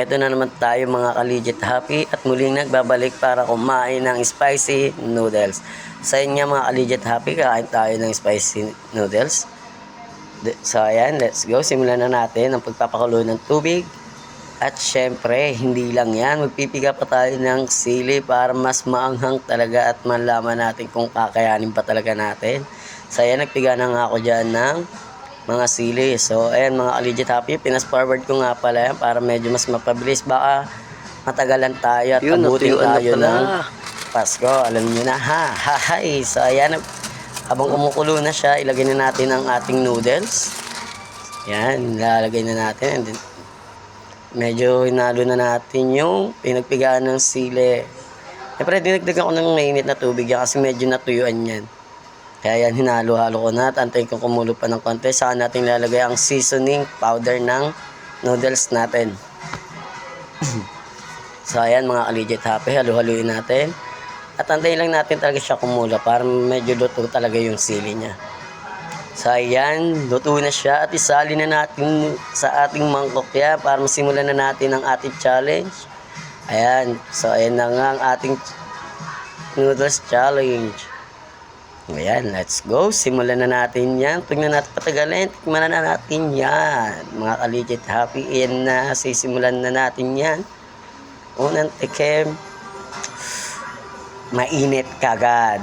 Eto na naman tayo mga ka-legit happy at muling nagbabalik para kumain ng spicy noodles. Sa inyo mga ka-legit happy, kain tayo ng spicy noodles. So ayan, let's go. Simulan na natin ang pagpapakulo ng tubig. At syempre, hindi lang yan. Magpipiga pa tayo ng sili para mas maanghang talaga at malaman natin kung kakayanin pa talaga natin. So ayan, nagpiga na nga ako dyan ng mga sili. So ayan mga ka-legit happy, pinas forward ko nga pala yan para medyo mas mapabilis. Baka matagalan tayo at abutin tayo ng Pasko. Alam nyo na ha. Hi. So ayan, habang kumukulo na siya, ilagay na natin ang ating noodles. Yan, ilalagay na natin. And then, medyo hinalo na natin yung pinagpigaan ng sili. Siyempre, dinagdagan ko ng mainit na tubig yan kasi medyo natuyuan yan. Kaya yan, hinalo-halo ko na at antayin kong kumulo pa ng konti. Saka natin lalagay ang seasoning powder ng noodles natin. So ayan mga ka-legit happy, halo-haluin natin. At antayin lang natin talaga siya kumula para medyo luto talaga yung sili niya. So ayan, luto na siya at isali na natin sa ating mangkok yan para masimulan na natin ang ating challenge. Ayan, so ayan na nga ang ating noodles challenge. Ayan, let's go. Simulan na natin yan. Tingnan natin patagalin. Tikman na natin yan. Mga ka-legit happy. Ayan na. Sisimulan na natin yan. Unang tikim. Mainit kagad.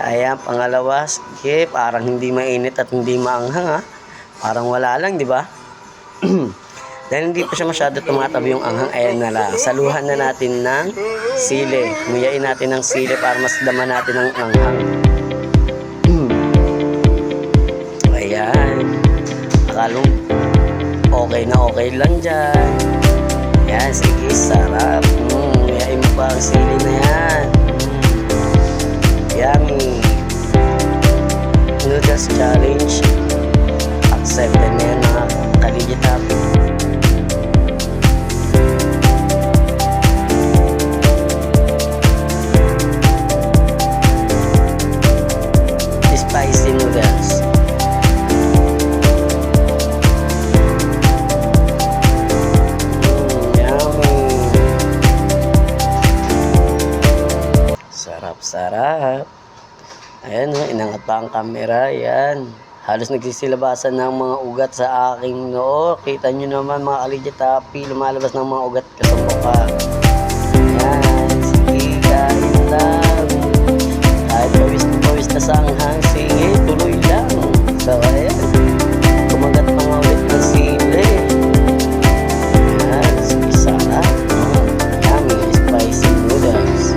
Ayan, pangalawa. Sige, parang hindi mainit at hindi maanghang ha. Parang wala lang, di ba? Dahil hindi pa siya masyado tumatabi yung anghang, ayan na lang. Saluhan na natin ng sili. Muyain natin ng sili para mas dama natin ang anghang. Ayan. Akalong okay lang dyan. Ayan, sige, sarap. Muyain mo pa ang sili na yan. Yummy. Noodles challenge. Accepted na yan mga ka-legit happy. Spicy noodles. Yummy. Sarap. Ayan o, inangat pa ang camera. Ayan. Halos nagsisilabasan ng mga ugat sa aking noo. Kita nyo naman mga ka-legit happy, lumalabas ng mga ugat ka sa mukha. Ayan. Sige, kain lang. Kahit pawis na sa anghang, sige, tuloy lang. So, ayan. Kumagat pa nga ulit ng sili. Ayan, sige, sarap. Yummy, spicy noodles.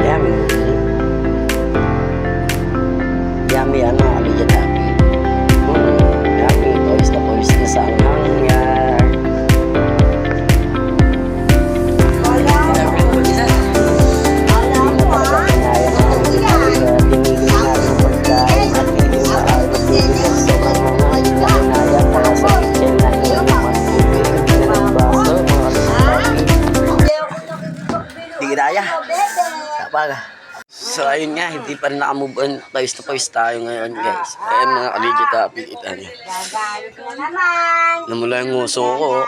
Yummy. Yummy, ano, ka-legit happy. Yummy, pawis na sa anghang. Yan. So ayun nga, hindi pa rin nakamove on. Pawis na pawis tayo ngayon guys. Ayan mga ka-legit happy, kita nyo. Namula yung nguso ko.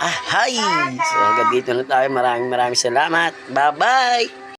Hi! So hanggang dito na tayo. Maraming salamat. Bye bye!